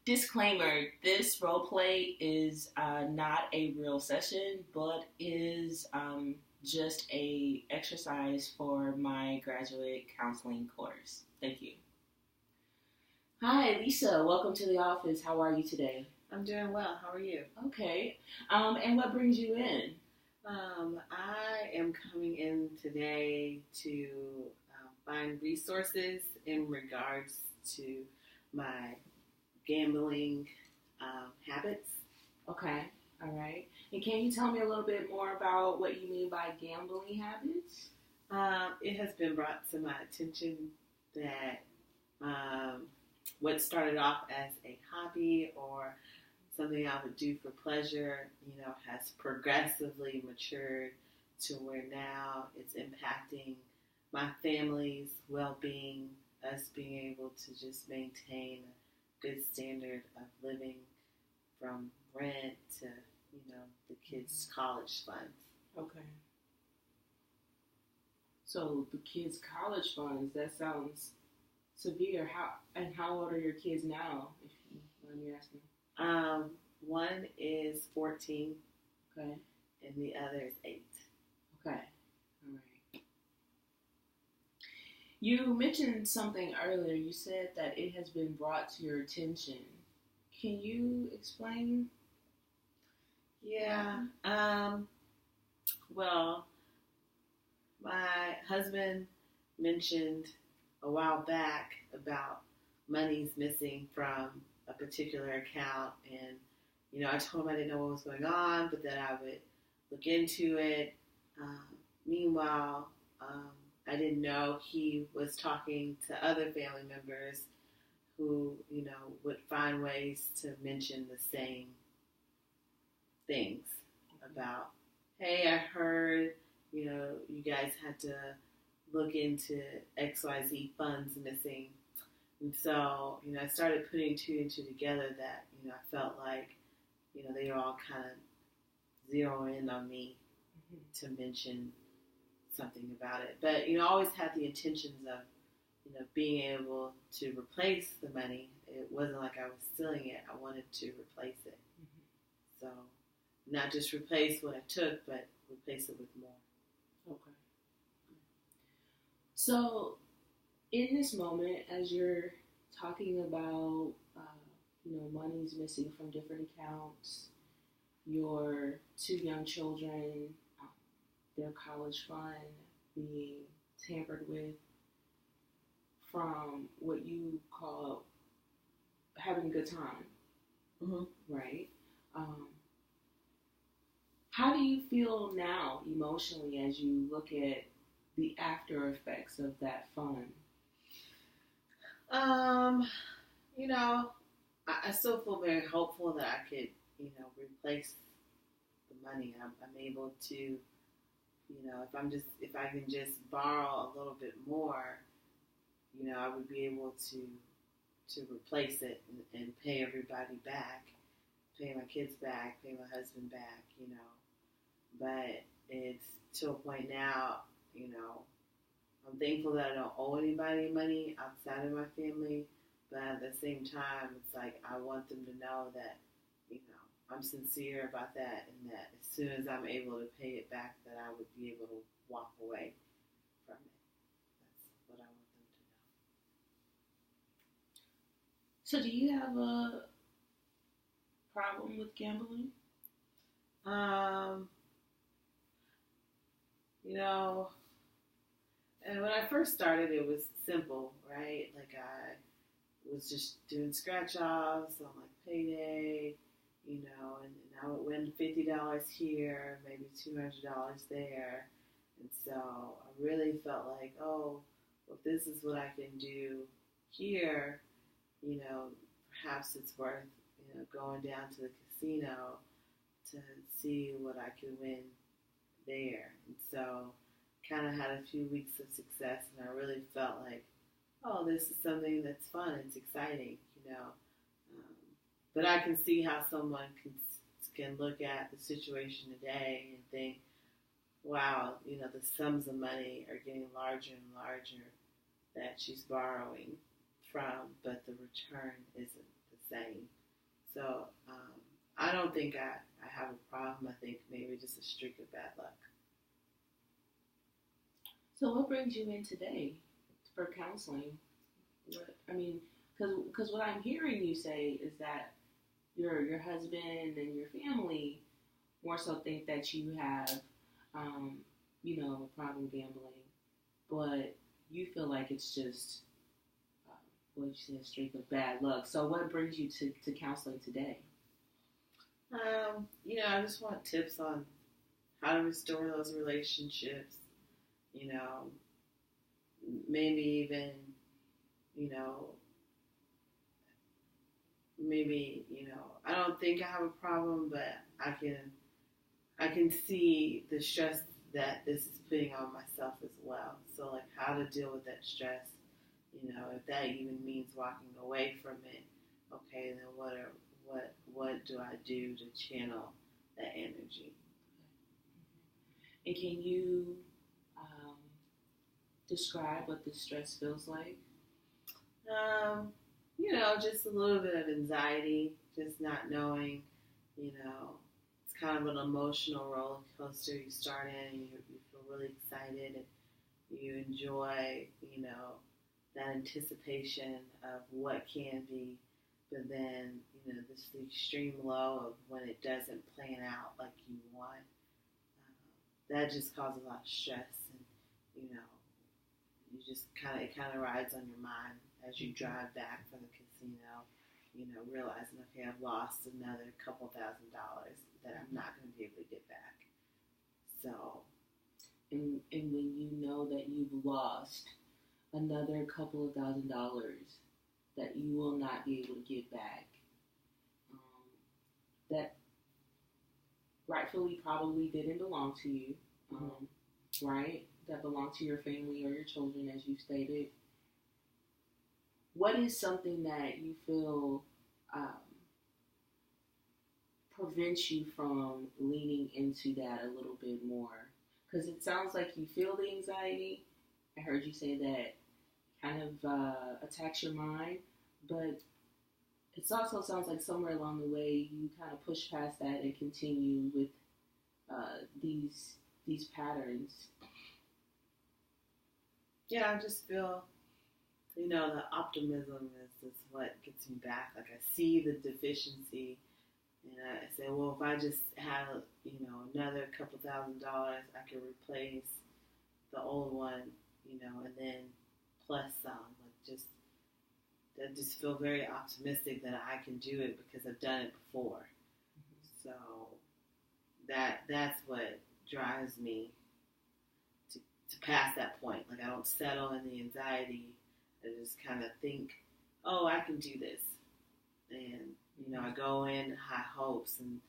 Disclaimer: this role play is not a real session, but is just a exercise for my graduate counseling course. Thank you. Hi, Lisa. Welcome to the office. How are you today? I'm doing well. How are you? Okay. And what brings you in? I am coming in today to find resources in regards to my gambling habits. Okay. All right. And can you tell me a little bit more about what you mean by gambling habits? It has been brought to my attention that what started off as a hobby or something I would do for pleasure, has progressively matured to where now it's impacting my family's well-being, us being able to just maintain a good standard of living from rent to, the kids' college funds. Okay. So the kids' college funds, that sounds severe. How old are your kids now, if you mind me asking? One is 14. Okay. And the other is 8. Okay. All right. You mentioned something earlier. You said that it has been brought to your attention. Can you explain? Yeah. Well, my husband mentioned a while back about monies missing from a particular account, and I told him I didn't know what was going on, but that I would look into it. Meanwhile, I didn't know he was talking to other family members who, would find ways to mention the same things about, hey, I heard, you guys had to look into XYZ funds missing. And so, I started putting two and two together that, I felt like, they were all kind of zeroing in on me to mention something about it. But, I always had the intentions of, being able to replace the money. It wasn't like I was stealing it. I wanted to replace it. So, not just replace what I took, but replace it with more. Okay. So, in this moment, as you're talking about, money's missing from different accounts, your 2 young children, their college fund being tampered with from what you call having a good time, right? How do you feel now emotionally as you look at the after effects of that fun? I still feel very hopeful that I could, replace the money. I'm able to, if I can just borrow a little bit more, I would be able to replace it and pay everybody back, pay my kids back, pay my husband back, But it's to a point now, I'm thankful that I don't owe anybody money outside of my family. But at the same time, it's like I want them to know that, I'm sincere about that, and that as soon as I'm able to pay it back, that I would be able to walk away from it. That's what I want them to know. So do you have a problem with gambling? And when I first started, it was simple, right? Like I was just doing scratch-offs on like payday, and I would win $50 here, maybe $200 there. And so I really felt like, oh, well, if this is what I can do here, perhaps it's worth, going down to the casino to see what I can win there. And so kind of had a few weeks of success, and I really felt like, oh, this is something that's fun. It's exciting, But I can see how someone can look at the situation today and think, wow, the sums of money are getting larger and larger that she's borrowing from, but the return isn't the same. So I don't think I have a problem. I think maybe just a streak of bad luck. So what brings you in today for counseling? Because what I'm hearing you say is that your husband and your family more so think that you have, problem gambling, but you feel like it's just, what you say, a streak of bad luck. So what brings you to counseling today? I just want tips on how to restore those relationships. Maybe even, I don't think I have a problem, but I can see the stress that this is putting on myself as well. So like how to deal with that stress, if that even means walking away from it, okay, then what do I do to channel that energy? And can you describe what the stress feels like? Just a little bit of anxiety, just not knowing, it's kind of an emotional roller coaster. You start in and you feel really excited and you enjoy, that anticipation of what can be, but then, this extreme low of when it doesn't plan out like you want. That just causes a lot of stress and, it kind of rides on your mind as you drive back from the casino, realizing, okay, I've lost another couple $1,000 that I'm not going to be able to get back. So. And when you know that you've lost another couple of $1,000 that you will not be able to get back, that rightfully probably didn't belong to you, right? That belonged to your family or your children, as you stated. What is something that you feel prevents you from leaning into that a little bit more? Because it sounds like you feel the anxiety. I heard you say that kind of attacks your mind, but it also sounds like somewhere along the way you kind of push past that and continue with these patterns. Yeah, I just feel, the optimism is what gets me back. Like I see the deficiency and I say, well, if I just had, another couple $1,000, I could replace the old one, and then plus some. I just feel very optimistic that I can do it because I've done it before. So that's what drives me to pass that point. Like I don't settle in the anxiety. I just kind of think, oh, I can do this. And, I go in high hopes. And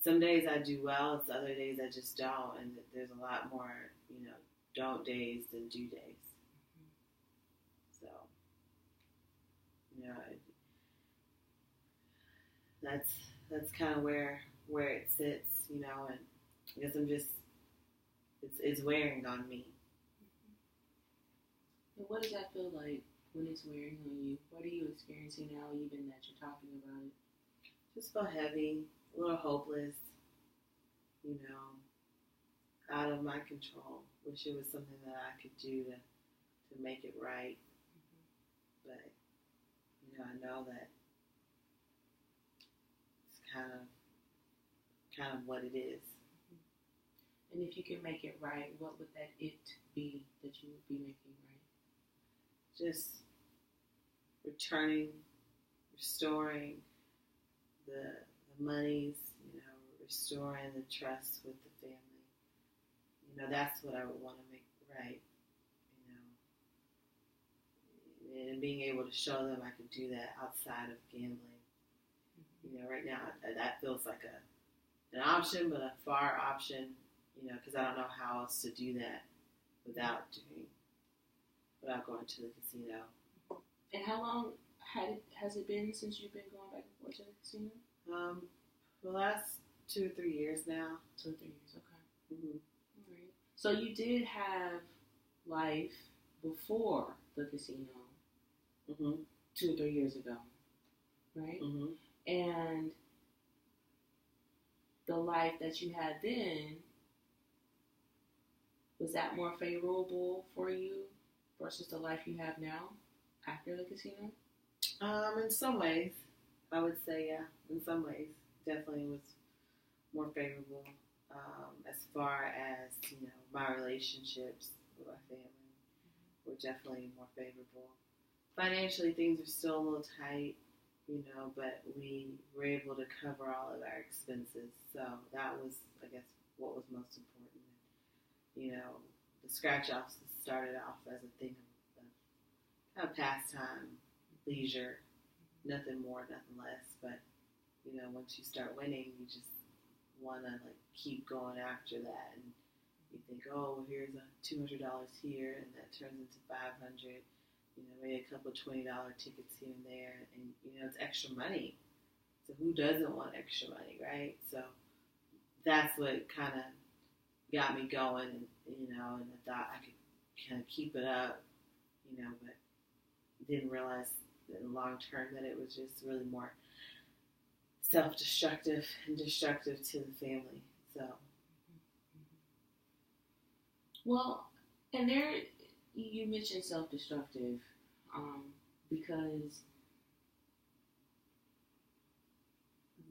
some days I do well. Some other days I just don't. And there's a lot more, don't days than do days. So, that's kind of where it sits, and I guess I'm just, it's wearing on me. And what does that feel like when it's wearing on you? What are you experiencing now, even that you're talking about it? Just feel heavy, a little hopeless, out of my control. Wish it was something that I could do to make it right. But, I know that it's kind of what it is. And if you can make it right, what would that it be that you would be making right? Just restoring the monies, restoring the trust with the family. That's what I would want to make right. And being able to show them I could do that outside of gambling. Right now that feels like an option, but a far option, because I don't know how else to do that without going to the casino. And how long has it been since you've been going back and forth to the casino? For the last 2 or 3 years now. 2 or 3 years, okay. Mm-hmm. All right. So you did have life before the casino, 2 or 3 years ago. right? Mm-hmm. And the life that you had then, was that more favorable for you versus the life you have now after the casino? In some ways, I would say, yeah. In some ways, definitely was more favorable. As far as my relationships with my family were definitely more favorable. Financially, things are still a little tight, but we were able to cover all of our expenses. So that was, I guess, what was most important. The scratch offs started off as a thing of kind of pastime, leisure, nothing more, nothing less. But once you start winning, you just want to keep going after that, and you think, oh, well, here's a $200 here, and that turns into $500. Maybe a couple $20 tickets here and there, and it's extra money. So who doesn't want extra money, right? So that's what kind of got me going, and and I thought I could kind of keep it up, but didn't realize in the long term that it was just really more self-destructive and destructive to the family. So, well, and there you mentioned self-destructive, because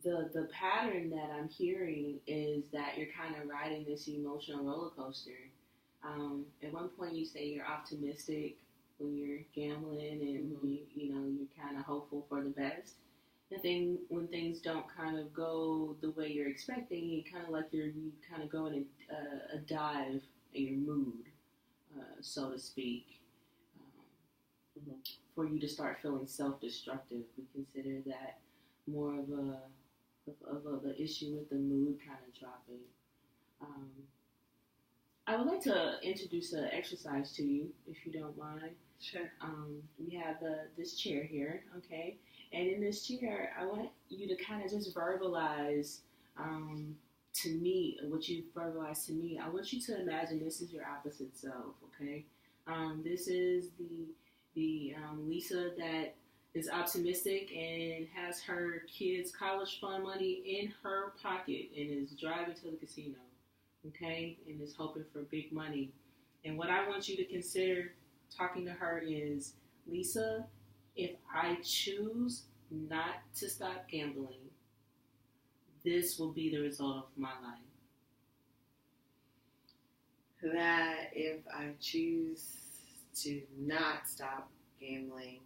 the pattern that I'm hearing is that you're kind of riding this emotional roller coaster. At one point, you say you're optimistic when you're gambling, and you're kind of hopeful for the best. And then when things don't kind of go the way you're expecting, you kind of you kind of go in a dive in your mood, so to speak. For you to start feeling self-destructive, we consider that more of an issue with the mood kind of dropping. I would like to introduce an exercise to you, if you don't mind. Sure. We have this chair here, okay? And in this chair, I want you to kind of just verbalize to me what you verbalize to me. I want you to imagine this is your opposite self, okay? This is the Lisa that is optimistic and has her kids' college fund money in her pocket and is driving to the casino, okay, and is hoping for big money. And what I want you to consider talking to her is, Lisa, if I choose not to stop gambling, this will be the result of my life. That if I choose to not stop gambling,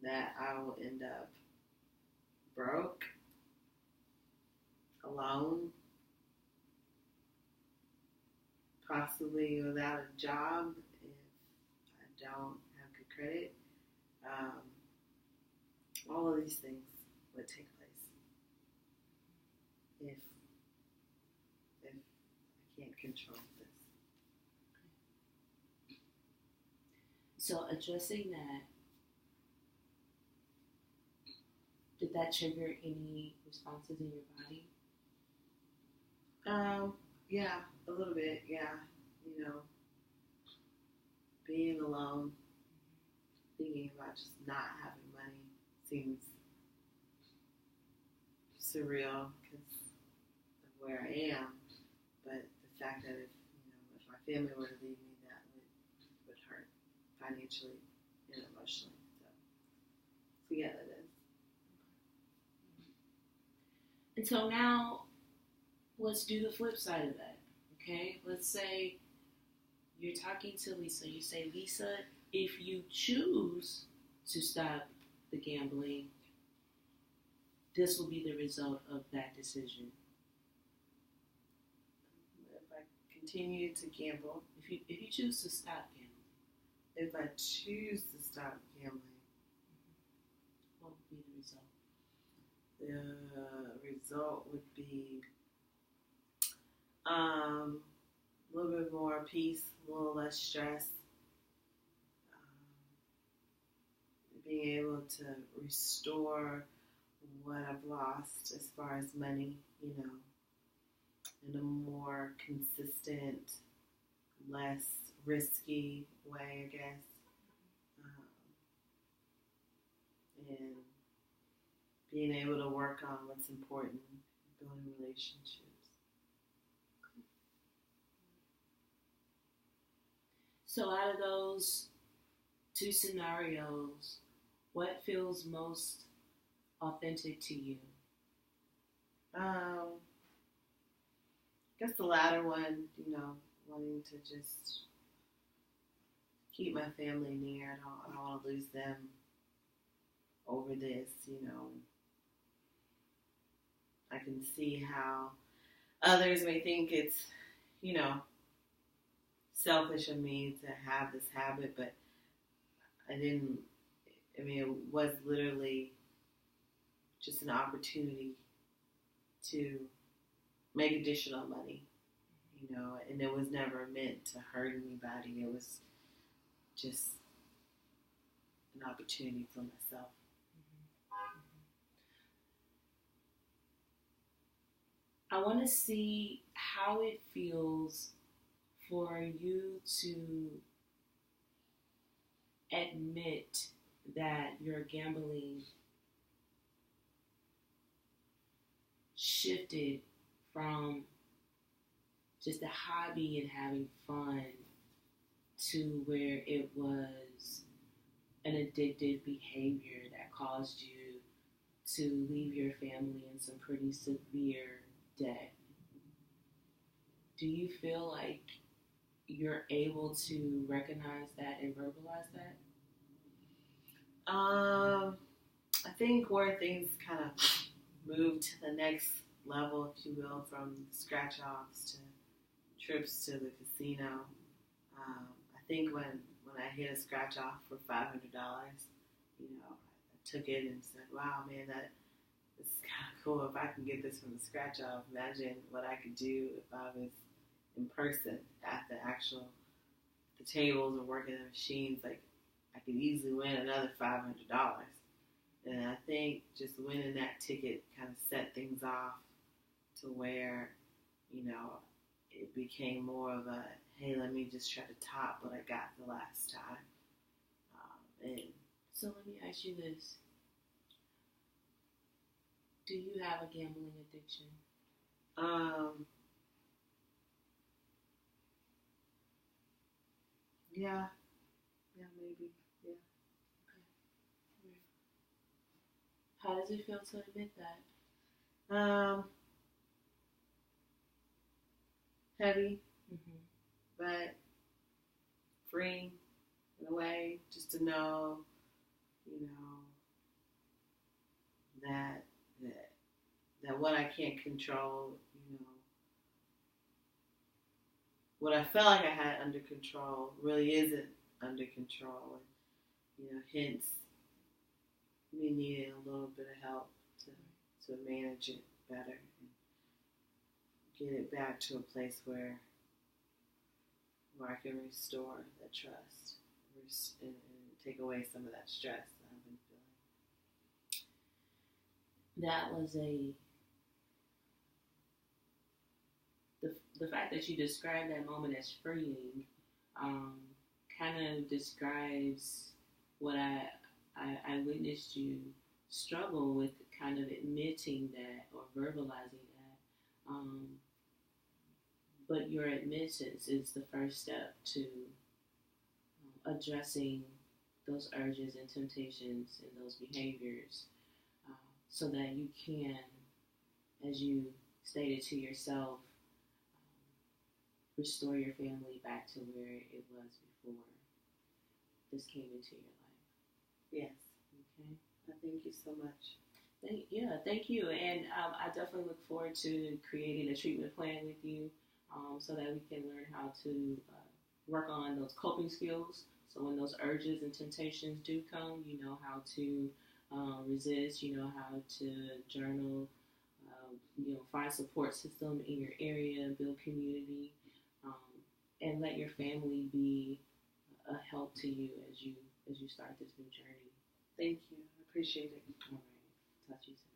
that I will end up broke, alone, possibly without a job if I don't have good credit. All of these things would take place if I can't control this. So addressing that, did that trigger any responses in your body? Yeah, a little bit, yeah. Being alone, thinking about just not having money seems surreal because of where I am. But the fact that if my family were to leave me, that would hurt financially and emotionally. So yeah, that is. And so now, let's do the flip side of that, okay? Let's say you're talking to Lisa. You say, Lisa, if you choose to stop the gambling, this will be the result of that decision. If I continue to gamble, if you choose to stop gambling, if I choose to stop gambling, what would be the result? The result would be a little bit more peace, a little less stress, being able to restore what I've lost as far as money, in a more consistent, less risky way, I guess. and being able to work on what's important, building relationships. So out of those two scenarios, what feels most authentic to you? I guess the latter one, wanting to just keep my family near. I don't want to lose them over this, I can see how others may think it's, selfish of me to have this habit, but it was literally just an opportunity to make additional money, and it was never meant to hurt anybody. It was just an opportunity for myself. I want to see how it feels for you to admit that your gambling shifted from just a hobby and having fun to where it was an addictive behavior that caused you to leave your family in some pretty severe debt. Do you feel like you're able to recognize that and verbalize that? I think where things kind of moved to the next level, if you will, from scratch offs to trips to the casino. I think when I hit a scratch off for $500, I took it and said, "Wow, man, this is kind of cool. If I can get this from the scratch off, imagine what I could do if I was in person at the tables and working the machines. Like, I could easily win another $500." And I think just winning that ticket kind of set things off to where, it became more of a, hey, let me just try to top what I got the last time. And so let me ask you this. Do you have a gambling addiction? Yeah, maybe, yeah. Okay. How does it feel to admit that? Heavy, but freeing in a way, just to know, that what I can't control, what I felt like I had under control really isn't under control. And, hence me needing a little bit of help to manage it better and get it back to a place where I can restore that trust and take away some of that stress that I've been feeling. That was the fact that you described that moment as freeing kind of describes what I witnessed you struggle with, kind of admitting that or verbalizing that. But your admittance is the first step to addressing those urges and temptations and those behaviors so that you can, as you stated to yourself, restore your family back to where it was before this came into your life. Yes. Okay. Thank you so much. Thank you. And I definitely look forward to creating a treatment plan with you so that we can learn how to work on those coping skills. So when those urges and temptations do come, you know how to resist, you know how to journal, find support system in your area, build community, and let your family be a help to you as you start this new journey. Thank you. I appreciate it. All right. Talk to you soon.